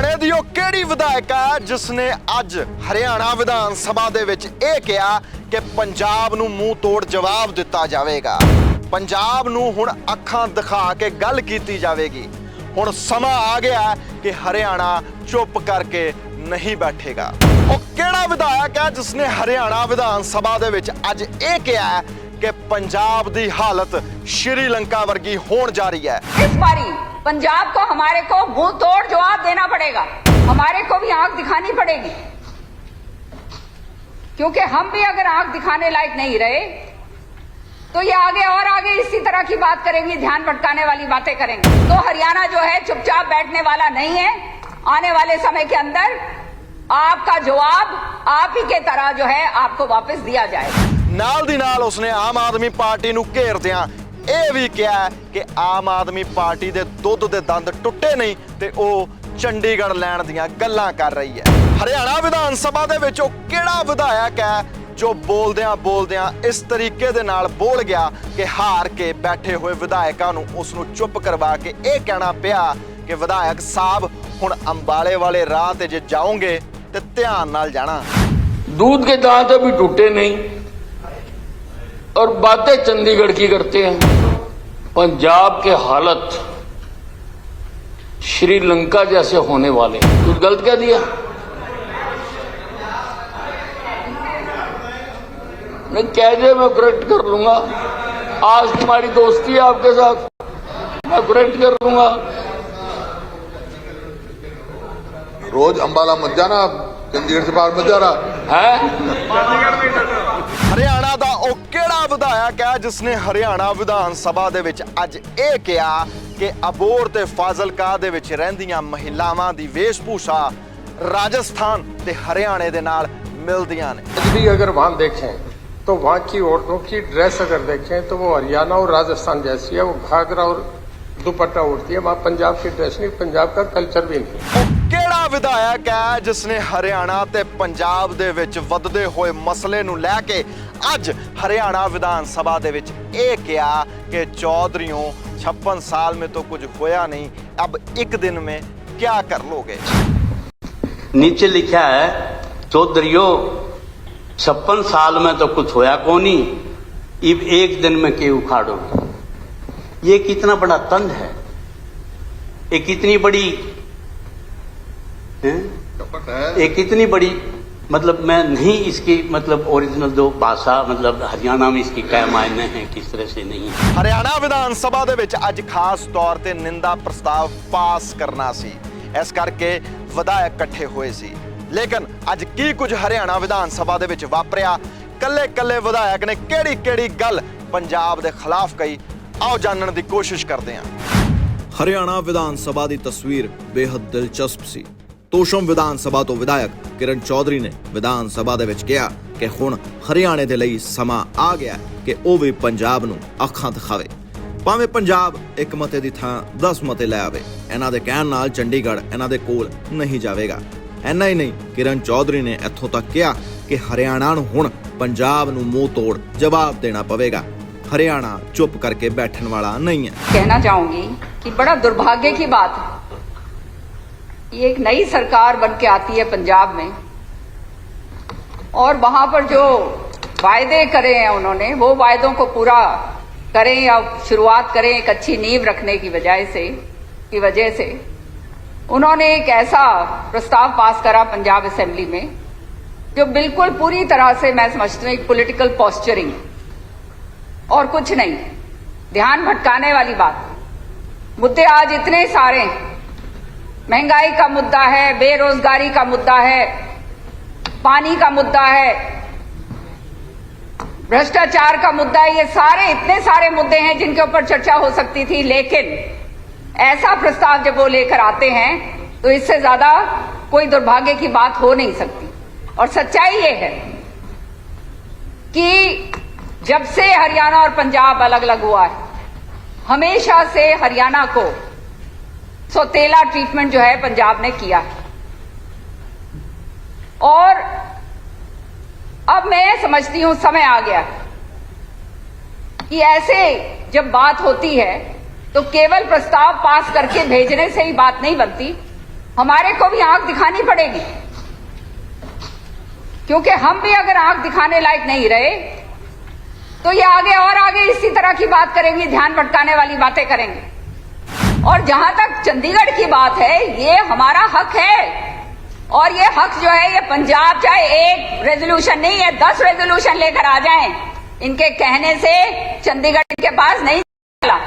हरियाणे दी ओह किहड़ी विधायक है जिसने अज हरियाणा विधान सभा दे विच इह कहा कि पंजाब नूं मूंह तोड़ जवाब दिता जाएगा। पंजाब नूं हुण अखां दिखा के गल कीती जाएगी। हुण समा आ गया कि हरियाणा चुप करके नहीं बैठेगा। ओह किहड़ा विधायक है जिसने हरियाणा विधान सभा दे विच अज इह कहा कि पंजाब दी हालत श्रीलंका वर्गी होण जा रही है। इस बारी पंजाब को हमारे को मुंह तोड़ जवाब देना पड़ेगा। हमारे को भी आंख दिखानी पड़ेगी, क्योंकि हम भी अगर आंख दिखाने लायक नहीं रहे तो ये आगे और आगे इसी तरह की बात करेंगे, ध्यान भटकाने वाली बातें करेंगे। तो हरियाणा जो है चुपचाप बैठने वाला नहीं है। आने वाले समय के अंदर आपका जवाब आप ही के तरह जो है आपको वापस दिया जाएगा। नाल दी नाल उसने आम आदमी पार्टी नूं घेरदियां ਇਹ ਵੀ ਕਿਹਾ ਕਿ ਆਮ ਆਦਮੀ ਪਾਰਟੀ ਦੇ ਦੁੱਧ ਦੇ ਦੰਦ ਟੁੱਟੇ ਨਹੀਂ ਤੇ ਉਹ ਚੰਡੀਗੜ੍ਹ ਲੈਣ ਦੀਆਂ ਗੱਲਾਂ ਕਰ ਰਹੀ ਹੈ। ਹਰਿਆਣਾ ਵਿਧਾਨ ਸਭਾ ਦੇ ਵਿੱਚ ਉਹ ਕਿਹੜਾ ਵਿਧਾਇਕ ਹੈ ਜੋ ਬੋਲਦਿਆਂ ਇਸ ਤਰੀਕੇ ਦੇ ਨਾਲ ਬੋਲ ਗਿਆ ਕਿ ਹਾਰ ਕੇ ਬੈਠੇ ਹੋਏ ਵਿਧਾਇਕਾਂ ਨੂੰ ਉਸ ਨੂੰ ਚੁੱਪ ਕਰਵਾ ਕੇ ਇਹ ਕਹਿਣਾ ਪਿਆ ਕਿ ਵਿਧਾਇਕ ਸਾਹਿਬ ਹੁਣ ਅੰਬਾਲੇ ਵਾਲੇ ਰਾਹ ਤੇ ਜੇ ਜਾਓਗੇ ਤੇ ਧਿਆਨ ਨਾਲ ਜਾਣਾ। दूध के दांत अभी टूटे नहीं और बातें चंडीगढ़ की करते हैं। पंजाब के हालत श्रीलंका जैसे होने वाले। कुछ गलत कह दिया? मैं कह दे, मैं करेक्ट कर लूंगा। आज तुम्हारी दोस्ती है आपके साथ, मैं करेक्ट कर लूंगा। रोज अंबाला मत जाना, चंडीगढ़ से बाहर मत जाना है। हरियाणा ਦਾ ਉਹ ਕਿਹੜਾ ਵਿਧਾਇਕ ਹੈ ਜਿਸਨੇ ਹਰਿਆਣਾ ਵਿਧਾਨ ਸਭਾ ਦੇ ਵਿੱਚ ਅੱਜ ਇਹ ਕਿਹਾ ਕਿ ਅਬੋਹਰ ਤੇ ਫਾਜ਼ਿਲਕਾ ਦੇ ਵਿੱਚ ਰਹਿੰਦੀਆਂ ਮਹਿਲਾਵਾਂ ਦੀ ਵੇਸ਼ਭੂਸ਼ਾ ਰਾਜਸਥਾਨ ਤੇ ਹਰਿਆਣੇ ਦੇ ਨਾਲ ਮਿਲਦੀਆਂ ਨੇ। भी अगर वहाँ देखें तो वहाँ की औरतों की ड्रेस अगर देखें तो वो हरियाणा और राजस्थान जैसी है। वो घाघरा और दुपट्टा उड़ती है। वहाँ पंजाब की ड्रेस नहीं, पंजाब का कल्चर भी नहीं। ਉਹ ਕਿਹੜਾ ਵਿਧਾਇਕ ਹੈ ਜਿਸਨੇ ਹਰਿਆਣਾ ਤੇ ਪੰਜਾਬ ਦੇ ਵਿੱਚ ਵੱਧਦੇ ਹੋਏ ਮਸਲੇ ਨੂੰ ਲੈ ਕੇ ਅੱਜ हरियाणा विधान सभा ਦੇ ਵਿੱਚ ਇਹ ਕਿਹਾ कि चौधरियों 56 साल में तो कुछ होया नहीं, अब एक दिन में क्या कर लोगे। नीचे लिखा है चौधरियों 56 साल में तो कुछ होया कोनी, अब एक दिन में के उखाड़ो। ये कितना बड़ा तंज है, ये कितनी बड़ी एक कितनी बड़ी मतलब मैं नहीं इसकी मतलब ओरिजिनल जो भाषा मतलब हरियाणा में इसकी क्या मायने हैं किस तरह से नहीं। हरियाणा विधान सभा ਦੇ ਵਿੱਚ ਅੱਜ ਖਾਸ ਤੌਰ ਤੇ ਨਿੰਦਾ ਪ੍ਰਸਤਾਵ ਪਾਸ ਕਰਨਾ ਸੀ, ਇਸ ਕਰਕੇ ਵਿਧਾਇਕ ਇਕੱਠੇ ਹੋਏ ਸੀ। ਲੇਕਿਨ ਅੱਜ ਕੀ ਕੁਝ ਹਰਿਆਣਾ ਵਿਧਾਨ ਸਭਾ ਦੇ ਵਿੱਚ ਵਾਪਰਿਆ, ਕੱਲੇ ਵਿਧਾਇਕ ਨੇ ਕਿਹੜੀ ਗੱਲ ਪੰਜਾਬ ਦੇ ਖਿਲਾਫ ਕਹੀ, ਆਓ ਜਾਣਨ ਦੀ ਕੋਸ਼ਿਸ਼ ਕਰਦੇ ਹਾਂ। हरियाणा विधान सभा की तस्वीर बेहद दिलचस्प सी। तोशम विधान सभा तो विधायक किरण चौधरी ने विधान सभा दे विच कहा कि हुण हरियाणे दे लई समा आ गया कि ਉਹ ਵੀ पंजाब नूं ਅੱਖਾਂ ਦਿਖਾਵੇ। ਭਾਵੇਂ पंजाब एक मते ਦੀ ਥਾਂ 10 ਮਤੇ ਲੈ ਆਵੇ, ਇਹਨਾਂ ਦੇ ਕਹਿਣ ਨਾਲ ਚੰਡੀਗੜ੍ਹ ਇਹਨਾਂ ਦੇ ਕੋਲ ਨਹੀਂ ਜਾਵੇਗਾ। ਇੰਨਾ ਹੀ ਨਹੀਂ, किरण चौधरी ने ਇੱਥੋਂ ਤੱਕ ਕਿਹਾ ਕਿ ਹਰਿਆਣਾ ਨੂੰ ਹੁਣ पंजाब ਨੂੰ ਮੂੰਹ ਤੋੜ जवाब देना पवेगा। हरियाणा चुप करके बैठने वाला नहीं है। कहना चाहूंगी कि बड़ा दुर्भाग्य की बात है, ये एक नई सरकार बन के आती है पंजाब में और वहां पर जो वायदे करे हैं उन्होंने वो वायदों को पूरा करें या शुरुआत करें एक अच्छी नींव रखने की वजह से उन्होंने एक ऐसा प्रस्ताव पास करा पंजाब असेंबली में जो बिल्कुल पूरी तरह से मैं समझती हूँ एक पॉलिटिकल पॉस्चरिंग और कुछ नहीं, ध्यान भटकाने वाली बात। मुद्दे आज इतने सारे हैं, महंगाई का मुद्दा है, बेरोजगारी का मुद्दा है, पानी का मुद्दा है, भ्रष्टाचार का मुद्दा है। ये सारे इतने सारे मुद्दे हैं जिनके ऊपर चर्चा हो सकती थी, लेकिन ऐसा प्रस्ताव जब वो लेकर आते हैं तो इससे ज्यादा कोई दुर्भाग्य की बात हो नहीं सकती। और सच्चाई ये है कि जब से हरियाणा और पंजाब अलग अलग हुआ है, हमेशा से हरियाणा को सौतेला ट्रीटमेंट जो है पंजाब ने किया है। और अब मैं समझती हूं समय आ गया कि ऐसे जब बात होती है तो केवल प्रस्ताव पास करके भेजने से ही बात नहीं बनती। हमारे को भी आंख दिखानी पड़ेगी, क्योंकि हम भी अगर आंख दिखाने लायक नहीं रहे तो ये आगे और आगे इसी तरह की बात करेंगे, ध्यान भटकाने वाली बातें करेंगे। और जहां तक चंडीगढ़ की बात है, ये हमारा हक है, और ये हक जो है ये पंजाब चाहे एक रेजोल्यूशन नहीं है 10 रेजोल्यूशन लेकर आ जाएं, इनके कहने से चंडीगढ़ के पास नहीं चला।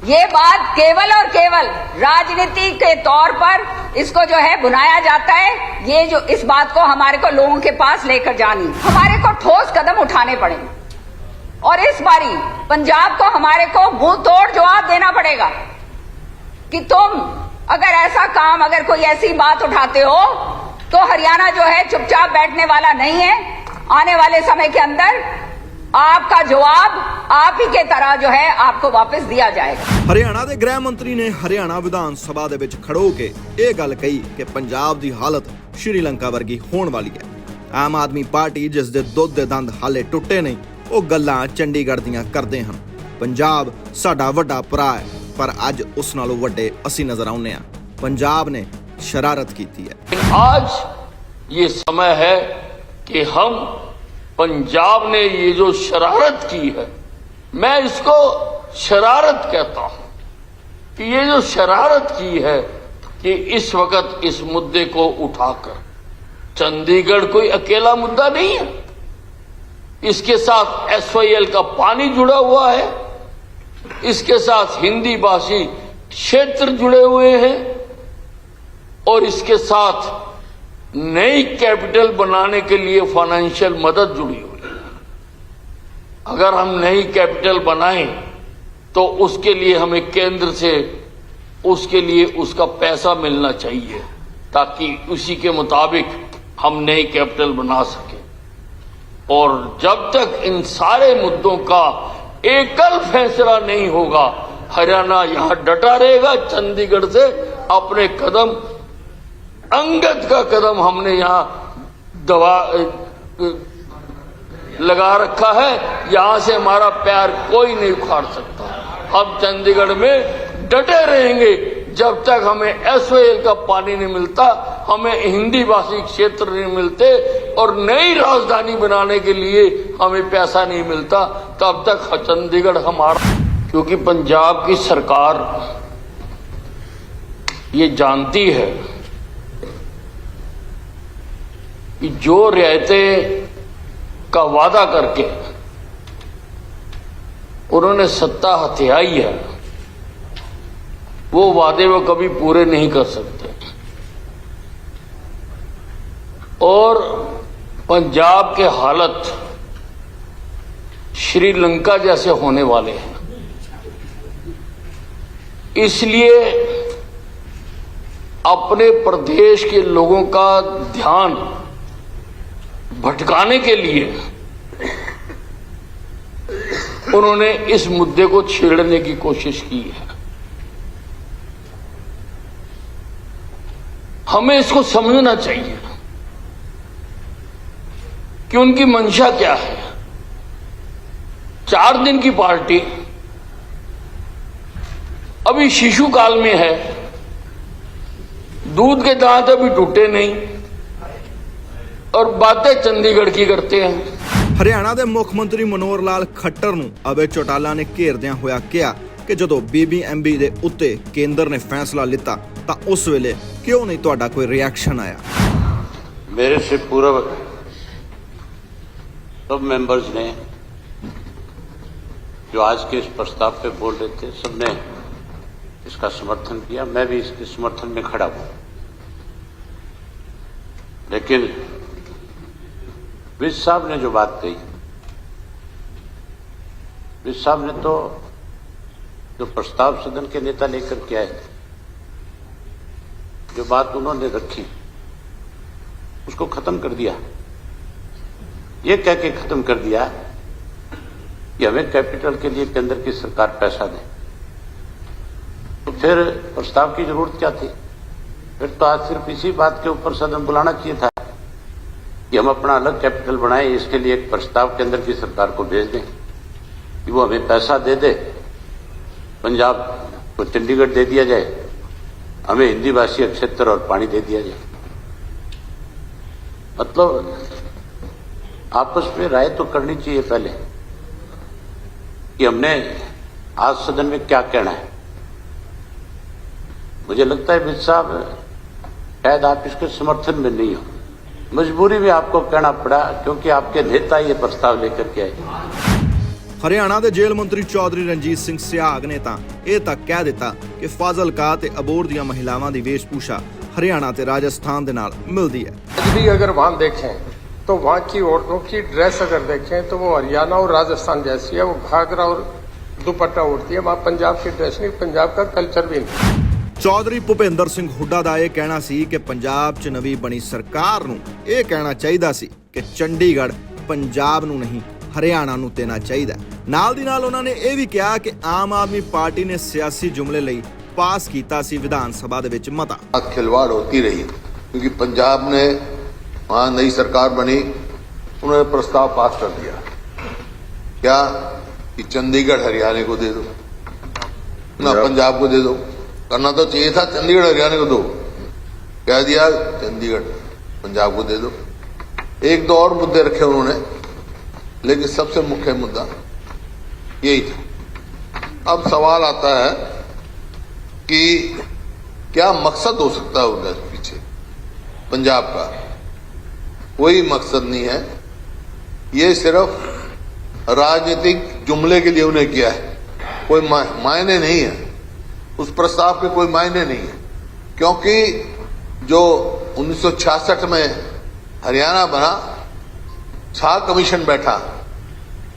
ये बात केवल और केवल राजनीति के तौर पर इसको जो है बुनाया जाता है। ये जो इस बात को हमारे को लोगों के पास लेकर जानी, हमारे को ठोस कदम उठाने पड़ेंगे, और इस बारी पंजाब को हमारे को मुंह तोड़ जवाब देना पड़ेगा कि तुम अगर ऐसा काम, अगर कोई ऐसी बात उठाते हो तो हरियाणा जो है चुपचाप बैठने वाला नहीं है। आने वाले समय के अंदर आपका जवाब आप ही के तरह जो है आपको वापस दिया जाएगा। ਹਰਿਆਣਾ ਦੇ ਗ੍ਰਹਿ ਮੰਤਰੀ ਨੇ ਹਰਿਆਣਾ ਵਿਧਾਨ ਸਭਾ ਦੇ ਵਿੱਚ ਖੜੋ ਕੇ ਇਹ ਗੱਲ ਕਹੀ ਕਿ ਪੰਜਾਬ ਦੀ ਹਾਲਤ ਸ਼੍ਰੀਲੰਕਾ ਵਰਗੀ ਹੋਣ ਵਾਲੀ ਹੈ। ਆਮ ਆਦਮੀ ਪਾਰਟੀ ਜਿਸ ਦੇ ਦੁੱਧ ਦੇ ਦੰਦ ਹਾਲੇ ਟੁੱਟੇ ਨਹੀਂ, ਉਹ ਗੱਲਾਂ ਚੰਡੀਗੜ੍ਹ ਦੀਆਂ ਕਰਦੇ ਹਨ। ਪੰਜਾਬ ਸਾਡਾ ਵੱਡਾ ਭਰਾ ਹੈ, ਪਰ ਅੱਜ ਉਸ ਨਾਲੋਂ ਵੱਡੇ ਅਸੀਂ ਨਜ਼ਰ ਆਉਂਦੇ ਹਾਂ। ਪੰਜਾਬ ਨੇ शरारत की थी है। आज ये समय है कि हम पंजाब ने ये जो शरारत की है, मैं इसको शरारत कहता हूं कि ये जो शरारत की है कि इस वक्त इस मुद्दे को उठाकर, चंडीगढ़ कोई अकेला मुद्दा नहीं है, इसके साथ SYL का पानी जुड़ा हुआ है, इसके साथ हिंदी भाषी क्षेत्र जुड़े हुए हैं, और इसके साथ नई कैपिटल बनाने के लिए फाइनेंशियल मदद जुड़ी हुई है। अगर हम नई कैपिटल बनाएं तो उसके लिए हमें केंद्र से उसके लिए उसका पैसा मिलना चाहिए, ताकि उसी के मुताबिक हम नई कैपिटल बना सकें। और जब तक इन सारे मुद्दों का एकल फैसला नहीं होगा, हरियाणा यहां डटा रहेगा। चंडीगढ़ से अपने कदम, अंगद का कदम हमने यहां लगा रखा है, यहां से हमारा पैर कोई नहीं उखाड़ सकता। हम चंडीगढ़ में डटे रहेंगे जब तक हमें SYL का पानी नहीं मिलता, हमें हिंदी भाषी क्षेत्र नहीं मिलते, और नई राजधानी बनाने के लिए हमें पैसा नहीं मिलता, तब तक चंडीगढ़ हमारा। क्योंकि पंजाब की सरकार ये जानती है कि जो रियायतें का वादा करके उन्होंने सत्ता हथियाई है, वो वादे वो कभी पूरे नहीं कर सकते। और पंजाब के हालत श्रीलंका जैसे होने वाले हैं, इसलिए अपने प्रदेश के लोगों का ध्यान भटकाने के लिए उन्होंने इस मुद्दे को छेड़ने की कोशिश की है। हमें इसको समझना चाहिए कि उनकी मंशा क्या है। 4 दिन की पार्टी अभी शिशु काल में है, दूध के दांत अभी टूटे नहीं, और बातें चंडीगढ़ की करते हैं। ਹਰਿਆਣਾ ਦੇ ਮੁੱਖ ਮੰਤਰੀ ਮਨੋਹਰ ਲਾਲ ਖੱਟਰ ਨੂੰ ਅਬੇ ਚੌਟਾਲਾ ਨੇ ਘੇਰਦਿਆਂ ਹੋਇਆ ਕਿਹਾ ਕਿ ਜਦੋਂ BBMB ਦੇ ਉੱਤੇ ਕੇਂਦਰ ਨੇ ਫੈਸਲਾ ਲਿੱਤਾ ਤਾਂ ਉਸ ਵੇਲੇ ਕਿਉਂ ਨਹੀਂ ਤੁਹਾਡਾ ਕੋਈ ਰਿਐਕਸ਼ਨ ਆਇਆ। मेरे से पूर्व सब मेंबर्स ने जो आज के इस प्रस्ताव पे बोल रहे थे, सबने इसका समर्थन किया। मैं भी इसके समर्थन में खड़ा हूं। लेकिन विज साहब ने जो बात कही, विज साहब ने तो जो प्रस्ताव सदन के नेता लेकर के आए, जो बात उन्होंने रखी उसको खत्म कर दिया। ये कह के खत्म कर दिया कि हमें कैपिटल के लिए केंद्र की सरकार पैसा दे। तो फिर प्रस्ताव की जरूरत क्या थी? फिर तो आज सिर्फ इसी बात के ऊपर सदन बुलाना चाहिए था कि हम अपना अलग कैपिटल बनाएं, इसके लिए एक प्रस्ताव केंद्र की सरकार को भेज दें कि वो हमें पैसा दे दे, पंजाब को चंडीगढ़ दे दिया जाए, हमें हिंदी भाषी क्षेत्र और पानी दे दिया जाए। मतलब आपस में राय तो करनी चाहिए पहले कि हमने आज सदन में क्या कहना है। मुझे लगता है विज साहब शायद आप इसके समर्थन में नहीं हो, मजबूरी में आपको कहना पड़ा क्योंकि आपके नेता ये प्रस्ताव लेकर के आए। ਹਰਿਆਣਾ ਦੇ ਜੇਲ੍ਹ ਮੰਤਰੀ ਚੌਧਰੀ ਰਣਜੀਤ ਸਿੰਘ ਸਿਆਗ ਨੇ ਤਾਂ ਇਹ ਤੱਕ ਕਹਿ ਦਿੱਤਾ ਕਿ ਫਾਜ਼ਿਲਕਾ ਤੇ ਅਬੋਹਰ ਦੀਆਂ ਮਹਿਲਾਵਾਂ ਦੀ ਵੇਸ਼ਭੂਸ਼ਾ ਹਰਿਆਣਾ ਤੇ ਰਾਜਸਥਾਨ ਦੇ ਨਾਲ ਮਿਲਦੀ ਹੈ। आज भी अगर वहाँ देखें तो वहाँ की औरतों की ड्रेस अगर देखें तो वो हरियाणा और राजस्थान जैसी है। वो घाघरा और दुपट्टा उड़ती है। वहाँ पंजाब की ड्रेस नहीं, पंजाब का कल्चर भी नहीं। ਚੌਧਰੀ ਭੁਪਿੰਦਰ ਸਿੰਘ ਹੁੱਡਾ ਦਾ ਇਹ ਕਹਿਣਾ ਸੀ ਕਿ ਪੰਜਾਬ 'ਚ ਨਵੀਂ ਬਣੀ ਸਰਕਾਰ ਨੂੰ ਇਹ ਕਹਿਣਾ ਚਾਹੀਦਾ ਸੀ ਕਿ ਚੰਡੀਗੜ੍ਹ ਪੰਜਾਬ ਨੂੰ ਨਹੀਂ ਹਰਿਆਣਾ ਨੂੰ ਦੇਣਾ ਚਾਹੀਦਾ। ਨਾਲ ਦੀ ਨਾਲ ਉਹਨਾਂ ਨੇ ਇਹ ਵੀ ਕਿਹਾ ਕਿ ਆਮ ਆਦਮੀ ਪਾਰਟੀ ਨੇ ਸਿਆਸੀ ਜੁਮਲੇ ਲਈ ਪਾਸ ਕੀਤਾ ਸੀ ਵਿਧਾਨ ਸਭਾ ਦੇ ਵਿੱਚ ਮਤਾ। खिलवाड़ होती रही क्योंकि पंजाब ने वहां नई सरकार बनी, उन्होंने प्रस्ताव पास कर दिया क्या कि चंडीगढ़ हरियाणा को दे दो ना, पंजाब को दे दो। करना तो चाहिए था चंडीगढ़ हरियाणा को दो, कह दिया चंडीगढ़ पंजाब को दे दो। एक दो और मुद्दे रखे उन्होंने, लेकिन सबसे मुख्य मुद्दा यही था। अब सवाल आता है कि क्या मकसद हो सकता है उधर पीछे पंजाब का? कोई मकसद नहीं है, ये सिर्फ राजनीतिक जुमले के लिए उन्हें किया है। कोई मायने नहीं है, उस प्रस्ताव के कोई मायने नहीं है, क्योंकि जो 1966 में हरियाणा बना, शाह कमीशन बैठा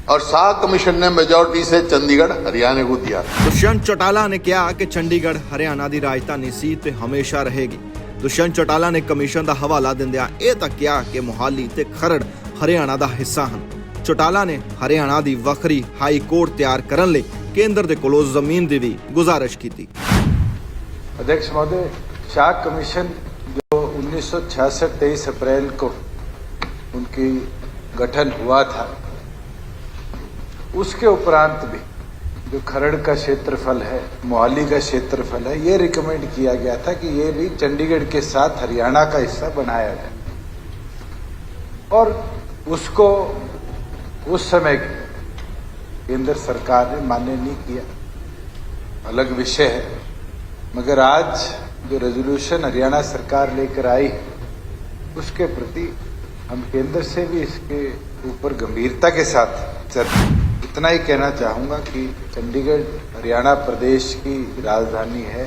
और शाह कमीशन ने मेजोरिटी से चंडीगढ़ हरियाणा को दिया। ਦੁਸ਼ਯੰਤ ਚੌਟਾਲਾ ਨੇ ਕਿਹਾ ਕਿ ਚੰਡੀਗੜ੍ਹ ਹਰਿਆਣਾ ਦੀ ਰਾਜਧਾਨੀ ਸੀ ਤੇ ਹਮੇਸ਼ਾ ਰਹੇਗੀ। ਦੁਸ਼ਯੰਤ ਚੌਟਾਲਾ ਨੇ ਕਮਿਸ਼ਨ ਦਾ ਹਵਾਲਾ ਦਿੰਦਿਆਂ ਇਹ ਤੱਕ ਕਿਹਾ ਕਿ ਮੋਹਾਲੀ ਤੇ ਖਰੜ ਹਰਿਆਣਾ ਦਾ ਹਿੱਸਾ ਹਨ। ਚੌਟਾਲਾ ਨੇ ਹਰਿਆਣਾ ਦੀ ਵੱਖਰੀ ਹਾਈ ਕੋਰਟ ਤਿਆਰ ਕਰਨ ਲਈ ਕੇਂਦਰ ਦੇ ਕੋਲੋਂ ਜ਼ਮੀਨ ਦੀ ਵੀ ਗੁਜ਼ਾਰਿਸ਼ ਕੀਤੀ। अध्यक्ष महोदय, शाह कमीशन जो 1966 23 अप्रैल को उनकी गठन हुआ था, उसके उपरांत भी जो खरड़ का क्षेत्रफल है, मोहाली का क्षेत्रफल है, ये रिकमेंड किया गया था कि ये भी चंडीगढ़ के साथ हरियाणा का हिस्सा बनाया जाए। और उसको उस समय केंद्र सरकार ने मान्य नहीं किया, अलग विषय है। मगर आज जो रेजोल्यूशन हरियाणा सरकार लेकर आई, उसके प्रति हम केंद्र से भी इसके ऊपर गंभीरता के साथ इतना ही कहना चाहूंगा कि चंडीगढ़ हरियाणा प्रदेश की राजधानी है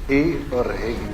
ही और रहेगी।